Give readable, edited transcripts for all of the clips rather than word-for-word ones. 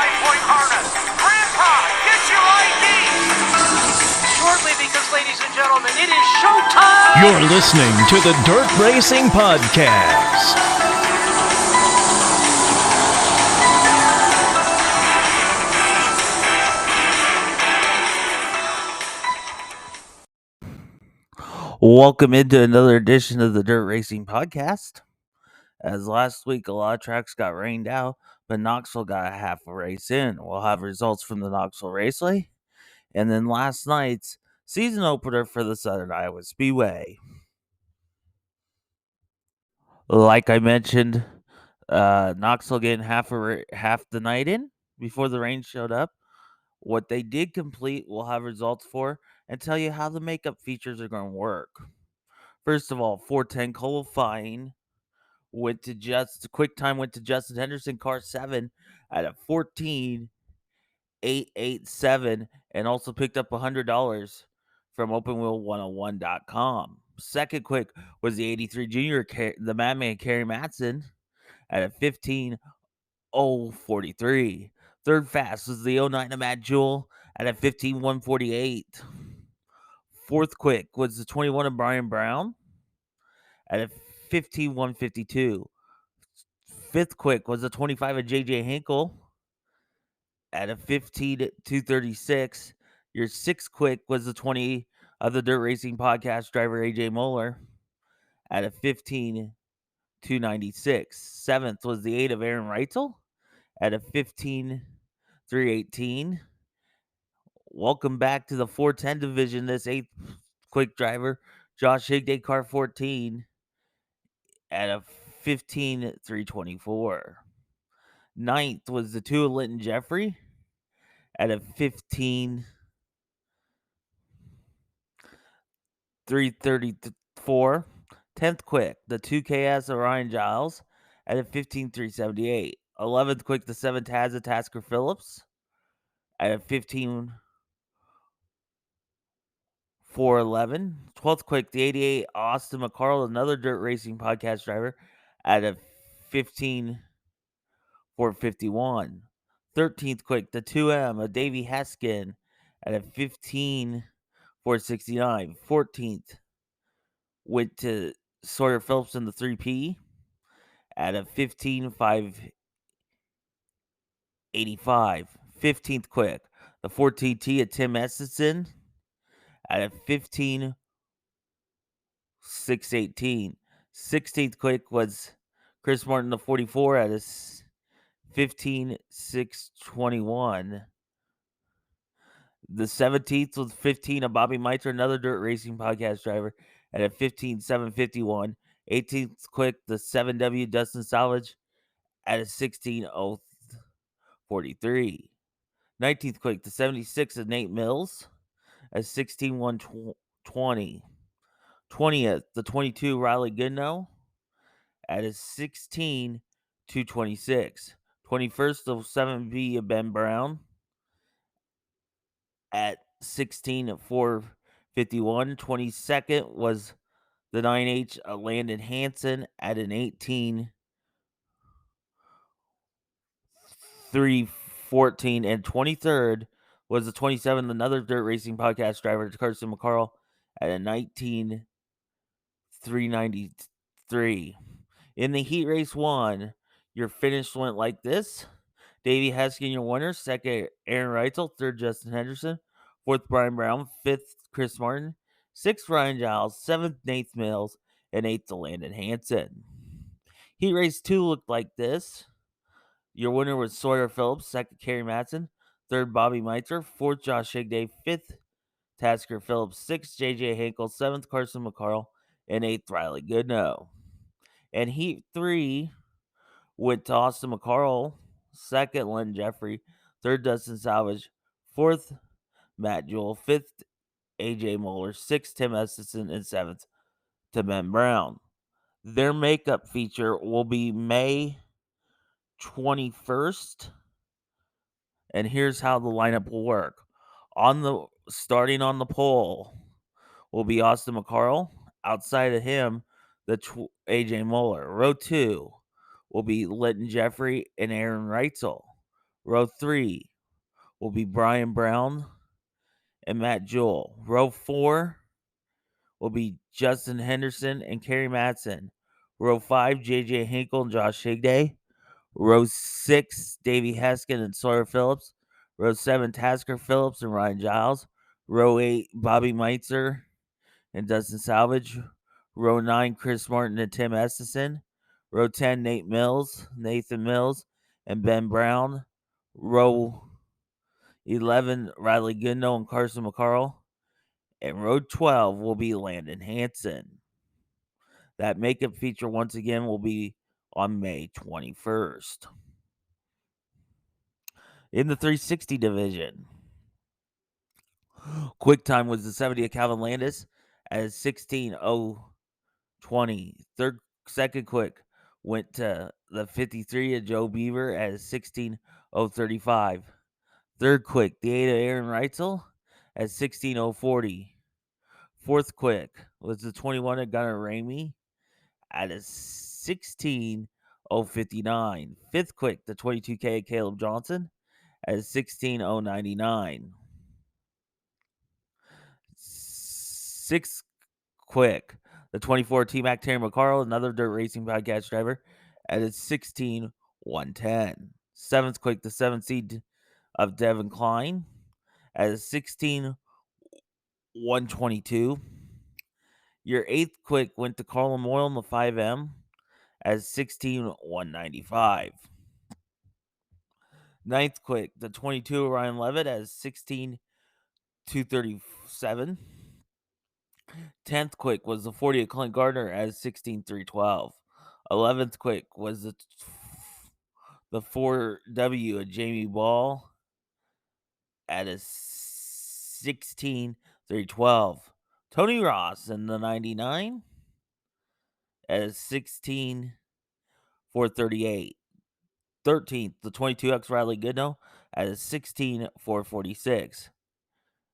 9-point harness. Grandpa, get your ID. Shortly, because ladies and gentlemen, it is showtime. You're listening to the Dirt Racing Podcast. Welcome into another edition of the Dirt Racing Podcast. As last week, a lot of tracks got rained out, but Knoxville got a half a race in. We'll have results from the Knoxville Raceway, and then last night's season opener for the Southern Iowa Speedway. Like I mentioned, Knoxville getting half the night in before the rain showed up. What they did complete, we'll have results for, and tell you how the makeup features are going to work. First of all, 410 qualifying went to Justin Henderson, car 7 at a 14.887, and also picked up $100 from OpenWheel101.com. Second quick was the 83 junior, the Madman Kerry Matson at a 15.043. Third fast was the 09 Matt Jewell at a 15.148. Fourth quick was the 21 of Brian Brown at a 15.152. Fifth quick was the 25 of JJ Hinkle at a 15.236. Your sixth quick was the 20 of the Dirt Racing Podcast driver AJ Moeller at a 15.296. Seventh was the 8 of Aaron Reitzel at a 15.318. Welcome back to the 410 division. This eighth quick driver, Josh Higday, car 14 at a 15.324. Ninth was the 2 of Linton Jeffrey at a 15.334. 10th quick, the 2KS of Ryan Giles at a 15.378. 11th quick, the 7 Taz of Tasker Phillips at a 15.411. 12th quick, the 88 Austin McCarl, another Dirt Racing Podcast driver, at a 15.451. 13th quick, the 2M of Davey Heskin at a 15.469. 14th went to Sawyer Phillips in the 3P at a 15.585. 15th quick, the 14T of Tim Essenson at a 15.618. 16th quick was Chris Martin, the 44, at a 15.621. The 17th was 15 of Bobby Miter, another Dirt Racing Podcast driver, at a 15.751. 18th quick, the 7W Dustin Salvage at a 16.043. 19th quick, the 76 of Nate Mills at 16.120. 20th, the 22 Riley Goodnow at a 16.226. 21st, the 7B of Ben Brown at 16.451. 22nd was the 9H Landon Hansen at an 18.314. And 23rd was the 27, another Dirt Racing Podcast driver, Carson McCarl, at a 19.393. In the Heat Race 1, your finish went like this. Davey Heskin, your winner. Second, Aaron Reitzel. Third, Justin Henderson. Fourth, Brian Brown. Fifth, Chris Martin. Sixth, Ryan Giles. Seventh, Nate Mills. And eighth, Landon Hansen. Heat Race 2 looked like this. Your winner was Sawyer Phillips. Second, Kerry Matson. Third, Bobby Miter. Fourth, Josh Higday. Fifth, Tasker Phillips. Sixth, JJ Hinkle. Seventh, Carson McCarl. And eighth, Riley Goodnow. And Heat 3 went to Austin McCarl. Second, Len Jeffrey. Third, Dustin Salvage. Fourth, Matt Jewell. Fifth, AJ Moeller. Sixth, Tim Essenson. And seventh, to Ben Brown. Their makeup feature will be May 21st. And here's how the lineup will work. Starting on the pole will be Austin McCarl. Outside of him, AJ Moeller. Row 2 will be Linton Jeffrey and Aaron Reitzel. Row 3 will be Brian Brown and Matt Jewell. Row 4 will be Justin Henderson and Kerry Matson. Row 5, J.J. Hinkle and Josh Higday. Row 6, Davey Heskin and Sawyer Phillips. Row 7, Tasker Phillips and Ryan Giles. Row 8, Bobby Meitzer and Dustin Salvage. Row 9, Chris Martin and Tim Estison. Row 10, Nathan Mills, and Ben Brown. Row 11, Riley Goodnow and Carson McCarl. And row 12 will be Landon Hansen. That makeup feature, once again, will be on May 21st. In the 360 division, quick time was the 70 of Calvin Landis at 16:020. Second quick went to the 53 of Joe Beaver at 16:035. Third quick, the 8 of Aaron Reitzel at 16:040. Fourth quick was the 21 of Gunnar Ramey at a 16:059. Fifth quick, the 22K of Caleb Johnson at 16:099. Sixth quick, the 24 T-Mac Terry McCarl, another Dirt Racing Podcast driver, at a 16:110. Seventh quick, the 7th seed of Devin Klein at a 16:122. Your 8th quick went to Carlin Moyle in the 5M at 16:195. Ninth quick, the 22 of Ryan Levitt at 16:237. 10th quick was the 40 of Clint Gardner at 16:312. 11th quick was the 4W of Jamie Ball at a 16:312. Tony Ross in the 99 at a 16:438. 13th, the 22X Riley Goodnow at a 16:446.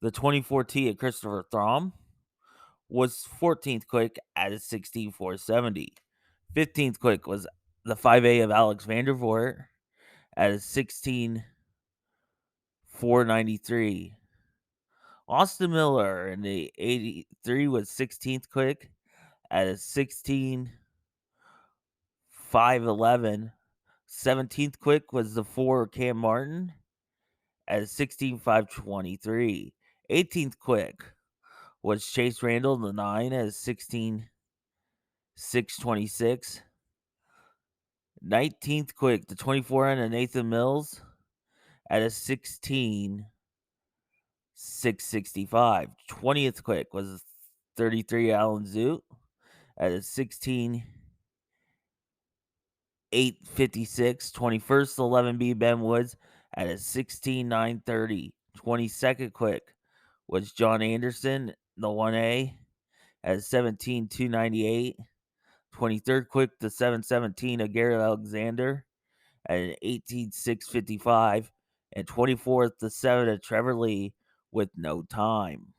The 24T of Christopher Throm was 14th quick at a 16:470. 15th quick was the 5A of Alex Vandervoort at a 16:493. Austin Miller in the 83 was 16th quick at a 16:511. 17th quick was the 4 Cam Martin at a 16:523. 18th quick was Chase Randall in the 9 at a 16:626. 19th quick, the 24 and Nathan Mills at a 16:665. 20th quick was 33 Alan Zoot at a 16:856. 21st 11B Ben Woods at a 16:930. 22nd quick was John Anderson, the 1A at 17:298. 23rd quick, the 717 of Garrett Alexander at an 18:655. And 24th, the 7 of Trevor Lee with no time.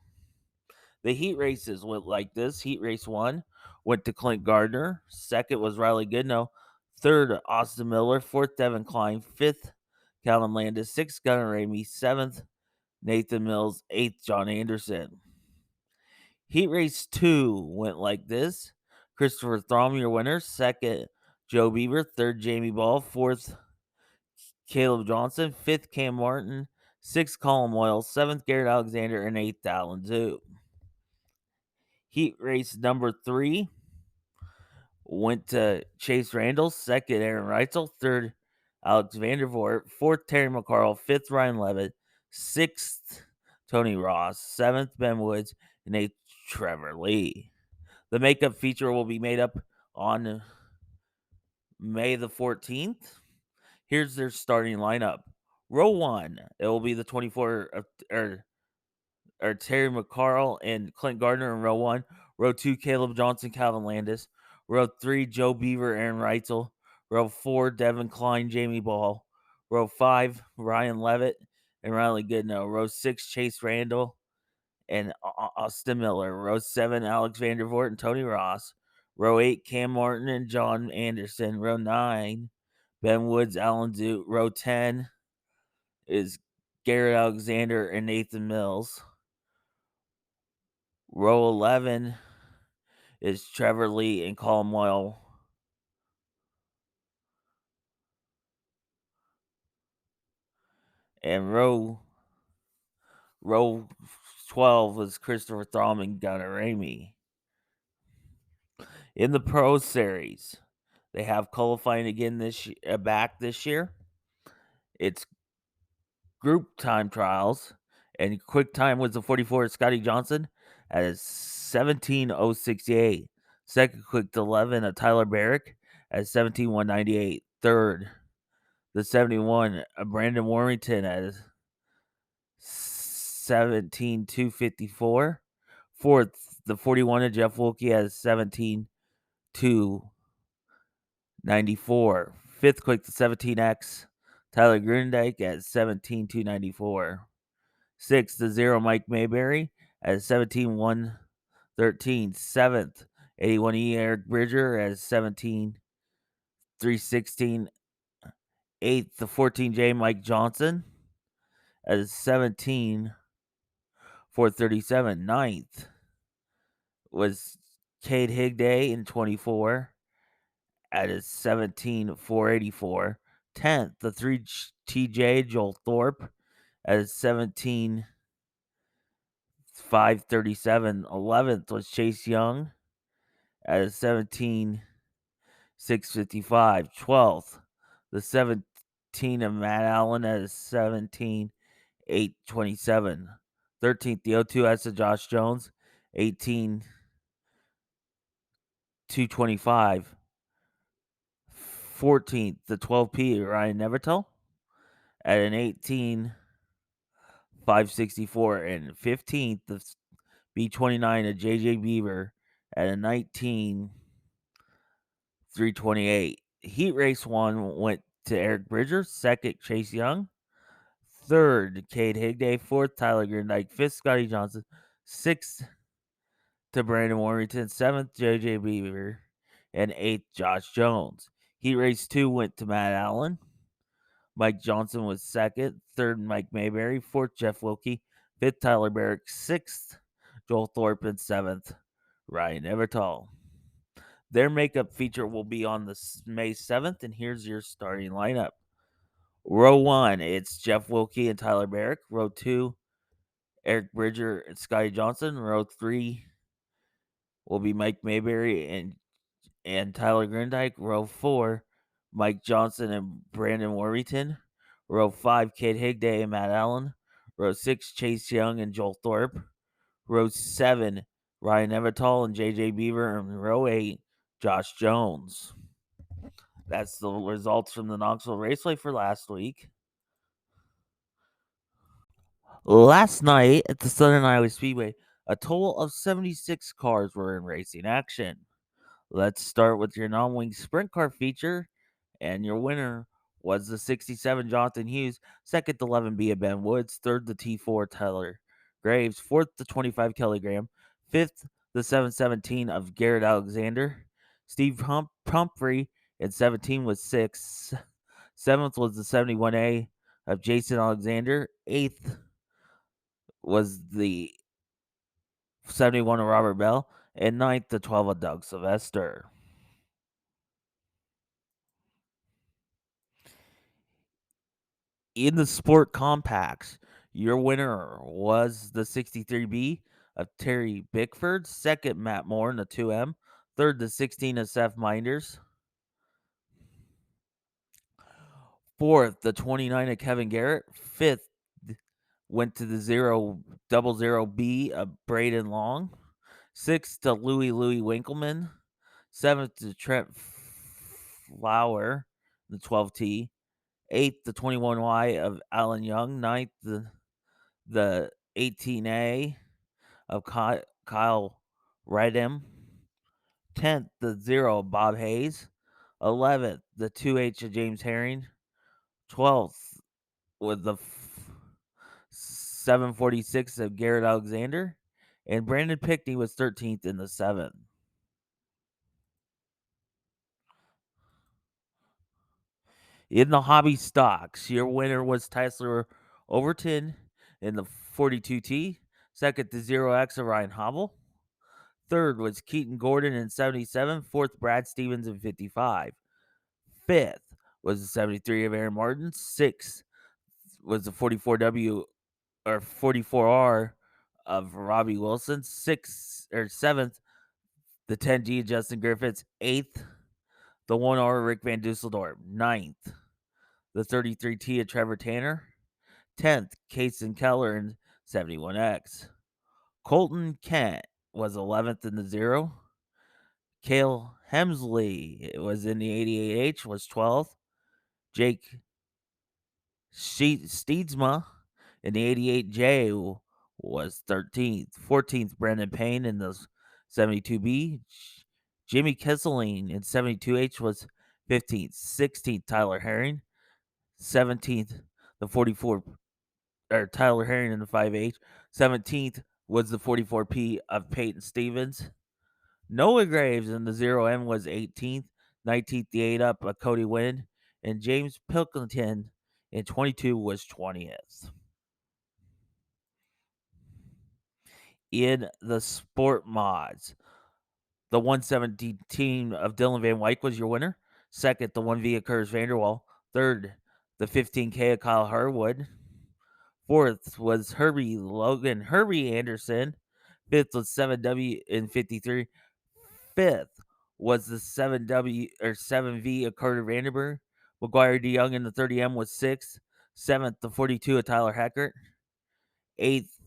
The heat races went like this. Heat race 1 went to Clint Gardner. Second was Riley Goodnow. Third, Austin Miller. Fourth, Devin Klein. Fifth, Calvin Landis. Sixth, Gunnar Ramey. Seventh, Nathan Mills. Eighth, John Anderson. Heat race 2 went like this. Christopher Throm, your winner. Second, Joe Beaver. Third, Jamie Ball. Fourth, Caleb Johnson. Fifth, Cam Martin. Sixth, Colin Moyle. Seventh, Garrett Alexander. And eighth, Alan Zoot. Heat race number 3 went to Chase Randall. Second, Aaron Reitzel. Third, Alex Vandervoort. Fourth, Terry McCarl. Fifth, Ryan Levitt. Sixth, Tony Ross. Seventh, Ben Woods. And eighth, Trevor Lee. The makeup feature will be made up on May the 14th. Here's their starting lineup. Row 1, it will be the 24 or Terry McCarl and Clint Gardner in row 1. Row 2, Caleb Johnson, Calvin Landis. Row 3, Joe Beaver, Aaron Reitzel. Row 4, Devin Klein, Jamie Ball. Row 5, Ryan Levitt and Riley Goodnow. Row 6, Chase Randall and Austin Miller. Row 7, Alex Vandervoort and Tony Ross. Row 8, Cam Martin and John Anderson. Row 9, Ben Woods, Alan Zoot. Row 10, is Garrett Alexander and Nathan Mills. Row 11 is Trevor Lee and Colin Moyle. And row 12 was Christopher Throm and Gunnar Ramey. In the Pro Series, they have qualifying again back this year. It's group time trials, and quick time was the 44 Scotty Johnson at a 17:068. Second quick 11 of Tyler Barrick at 17:198. Third, the 71 of Brandon Warrington at 17:254. Fourth, the 41 of Jeff Wilkie at 17:294. Fifth quick, the 17X Tyler Grunendijk at 17:294. Sixth, the 0 Mike Mayberry at 17:113. Seventh, 81E Eric Bridger at 17:316. Eighth, the 14J Mike Johnson at 17:437. Ninth was Cade Higday in 24 at a 17:484. 10th, the 3TJ Joel Thorpe at a 17:537. 11th was Chase Young at a 17:655. 12th, the 17 of Matt Allen at a 17:827. 13th, the 02S of Josh Jones, 18:225. 14th, the 12P of Ryan Nevertell at an 18:564. And 15th, the B29 of JJ Beaver at a 19:328. Heat race 1 went to Eric Bridger. Second, Chase Young. Third, Cade Higday. Fourth, Tyler Grunendijk. Fifth, Scotty Johnson. Sixth, to Brandon Warrington. Seventh, JJ Beaver. And eighth, Josh Jones. Heat race 2 went to Matt Allen. Mike Johnson was second. Third, Mike Mayberry. Fourth, Jeff Wilkie. Fifth, Tyler Barrick. Sixth, Joel Thorpe. And seventh, Ryan Evertall. Their makeup feature will be on the May 7th, and here's your starting lineup. Row 1, it's Jeff Wilkie and Tyler Barrick. Row 2, Eric Bridger and Scotty Johnson. Row 3 will be Mike Mayberry and Tyler Grunendijk. Row 4, Mike Johnson and Brandon Warrington. Row 5, Cade Higday and Matt Allen. Row 6, Chase Young and Joel Thorpe. Row 7, Ryan Evertall and JJ Beaver. And row 8, Josh Jones. That's the results from the Knoxville Raceway for last week. Last night at the Southern Iowa Speedway, a total of 76 cars were in racing action. Let's start with your non-wing sprint car feature, and your winner was the 67 Jonathan Hughes, second the 11B of Ben Woods, third the T4 Tyler Graves, fourth the 25 Kelly Graham, fifth the 717 of Garrett Alexander. Steve Pumphrey in 17 was sixth. Seventh was the 71A of Jason Alexander. Eighth was the 71 of Robert Bell. And ninth, the 12 of Doug Sylvester. In the Sport Compacts, your winner was the 63B of Terry Bickford. Second, Matt Moore in the 2M. Third, the 16 of Seth Minders. Fourth, the 29 of Kevin Garrett. Fifth, went to the 000B of Braden Long. Sixth, to Louis Winkleman. Seventh, to Trent Flower, the 12T. Eighth, the 21Y of Alan Young. Ninth, the 18A of Kyle Redham. 10th, the 0 of Bob Hayes. 11th, the 2H of James Herring. 12th, with the 746 of Garrett Alexander. And Brandon Pickney was 13th in the 7. In the hobby stocks, your winner was Tyler Overton in the 42T. Second, the 0X of Ryan Hobble. Third was Keaton Gordon in 77. Fourth, Brad Stevens in 55. Fifth was the 73 of Aaron Martin. Sixth was the 44W or 44R of Robbie Wilson. Seventh, the 10G of Justin Griffiths. Eighth, the 1R Rick Van Dusseldorp. Ninth, the 33T of Trevor Tanner. 10th, Kason Keller in 71X. Colton Kent was 11th in the 0. Cale Hemsley was in the 88H, was 12th. Jake Steedsma in the 88J was 13th. 14th, Brendan Payne in the 72B. Jimmy Kisseling in 72H was 15th. 16th, Tyler Herring. 17th, the 44 or Tyler Herring in the 5H. 17th was the 44P of Peyton Stevens. Noah Graves in the 0M was 18th. 19th, the 8 up of Cody Wynn. And James Pilkington in 22 was 20th. In the sport mods, the 117 team of Dylan Van Wyk was your winner. Second, the 1V of Curtis Vanderwall. Third, the 15K of Kyle Harwood. Fourth was Herbie Anderson. Fifth was 7W in 53. Fifth was the 7W or 7V of Carter Vanderberg. McGuire DeYoung in the 30M was sixth. Seventh, the 42 of Tyler Hackert. Eighth,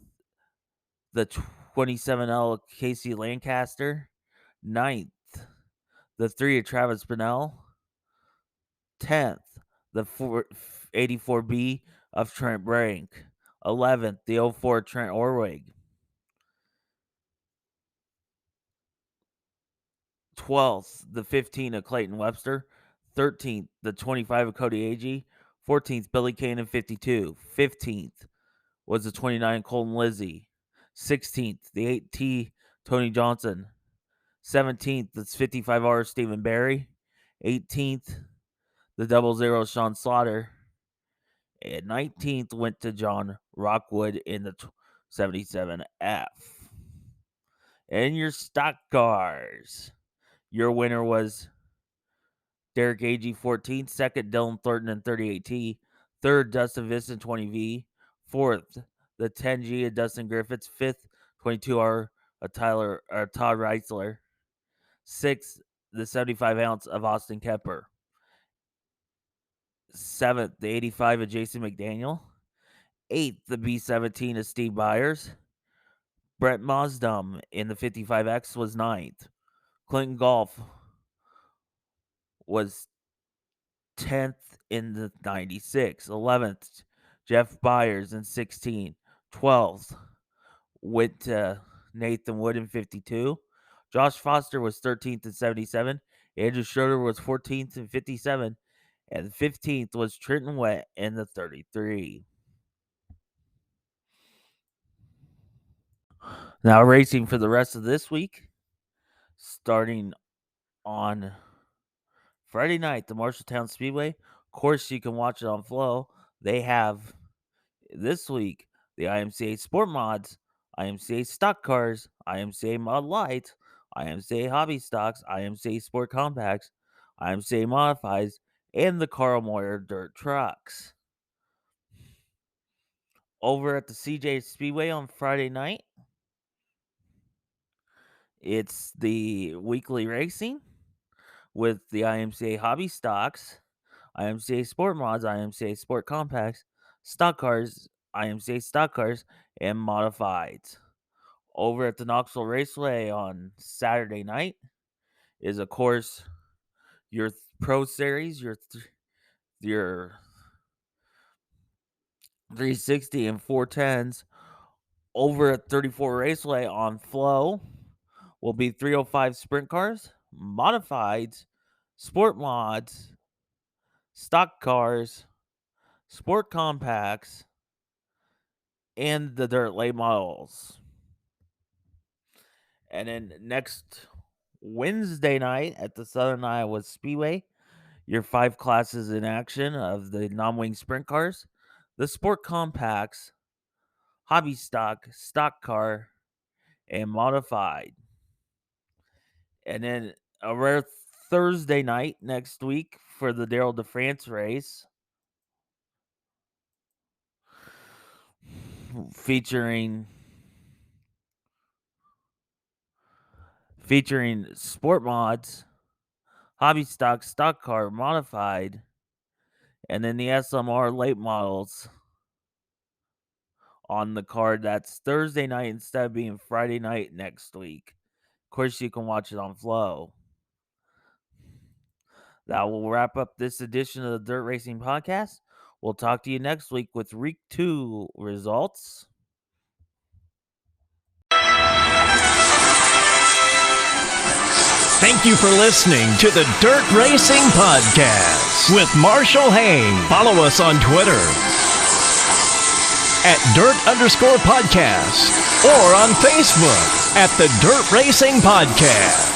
the 27L of Casey Lancaster. Ninth, the 3 of Travis Bennell. 10th, the 84B of Trent Brank. 11th, the 04 Trent Orwig. 12th, the 15 of Clayton Webster. 13th, the 25 of Cody Agee. 14th, Billy Kane in 52. 15th was the 29 Colton Lizzie. 16th, the 8T Tony Johnson. 17th, the 55R Stephen Barry. 18th, the 00 Sean Slaughter. And 19th went to John Rockwood in the 77F. And your stock cars. Your winner was Derek Agee 14th. Second, Dylan Thornton in 38T. Third, Dustin Viss in 20V. Fourth, the 10G of Dustin Griffiths. Fifth, 22R of Todd Reitzler. Sixth, the 75 ounce of Austin Kepper. Seventh, the 85 of Jason McDaniel. Eighth, the B17 of Steve Byers. Brett Mosdum in the 55X was ninth. Clinton Golf was 10th in the 96. 11th, Jeff Byers in 16. 12th went to Nathan Wood in 52. Josh Foster was 13th in 77. Andrew Schroeder was 14th in 57. And 15th was Trenton Wett in the 33. Now racing for the rest of this week, starting on Friday night, the Marshalltown Speedway. Of course, you can watch it on Flow. They have this week the IMCA Sport Mods, IMCA Stock Cars, IMCA Mod Lights, IMCA Hobby Stocks, IMCA Sport Compacts, IMCA Modifieds, and the Carl Moyer Dirt Trucks. Over at the CJ Speedway on Friday night, it's the weekly racing with the IMCA Hobby Stocks, IMCA Sport Mods, IMCA Sport Compacts, Stock Cars, IMCA Stock Cars, and Modifieds. Over at the Knoxville Raceway on Saturday night is, of course, your Pro Series, your 360 and 410s. Over at 34 Raceway on Flow will be 305 sprint cars, modifieds, sport mods, stock cars, sport compacts, and the dirt late models. And then next Wednesday night at the Southern Iowa Speedway, your 5 classes in action of the non-wing sprint cars, the sport compacts, hobby stock, stock car, and modified. And then a rare Thursday night next week for the Darrell DeFrance race, featuring sport mods, hobby stock, stock car, modified, and then the SMR late models on the card. That's Thursday night instead of being Friday night next week. Of course, you can watch it on Flow. That will wrap up this edition of the Dirt Racing Podcast. We'll talk to you next week with Week 2 results. Thank you for listening to the Dirt Racing Podcast with Marshall Hain. Follow us on Twitter at Dirt_Podcast or on Facebook at the Dirt Racing Podcast.